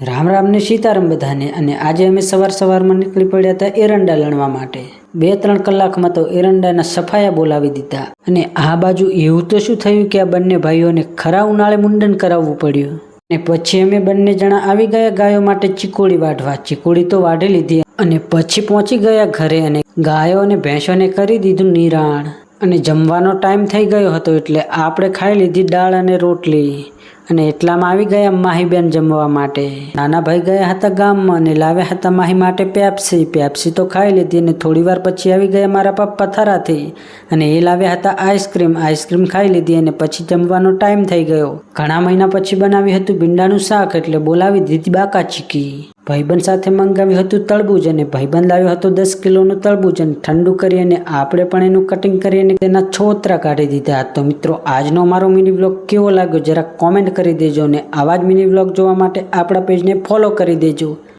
રામ રામ ને સીતારામ બધાને। અને આજે અમે સવારમાં નીકળી પડ્યા હતા એરંડા લણવા માટે। 2-3 કલાકમાં તો એરંડાના સફાયા બોલાવી દીધા। અને આ બાજુ એવું તો શું થયું કે આ બંને ભાઈઓને ખરા ઉનાળે મુંડન કરાવવું પડ્યું। અને પછી અમે બંને જણા આવી ગયા ગાયો માટે ચીકોડી વાઢવા। ચીકોડી તો વાઢી લીધી અને પછી પહોંચી ગયા ઘરે અને ગાયો અને ભેંસોને કરી દીધું નિરાણ। અને જમવાનો ટાઈમ થઈ ગયો હતો એટલે આપણે ખાઈ લીધી દાળ અને રોટલી। અને એટલામાં આવી ગયા માહીબેન જમવા માટે। નાના ભાઈ ગયા હતા ગામમાં અને લાવ્યા હતા માહી માટે પેપ્સી। પેપ્સી તો ખાઈ લીધી અને થોડી વાર પછી આવી ગયા મારા પપ્પા થરાથી અને એ લાવ્યા હતા આઈસ્ક્રીમ। આઈસ્ક્રીમ ખાઈ લીધી અને પછી જમવાનો ટાઈમ થઈ ગયો। ઘણા મહિના પછી બનાવ્યું હતું ભીંડાનું શાક એટલે બોલાવી દીધી બાકા ચીકી। ભાઈબંધ સાથે મંગાવ્યું હતું તરબૂચ અને ભાઈબંધ લાવ્યો હતો 10 કિલોનું તરબૂચ અને ઠંડુ કરી અને આપણે પણ એનું કટિંગ કરી અને તેના છોતરા કાઢી દીધા। તો મિત્રો આજનો મારો મિની વ્લોગ કેવો લાગ્યો જરા કોમેન્ટ કરી દેજો અને આવા જ મિની વ્લોગ જોવા માટે આપણા પેજને ફોલો કરી દેજો।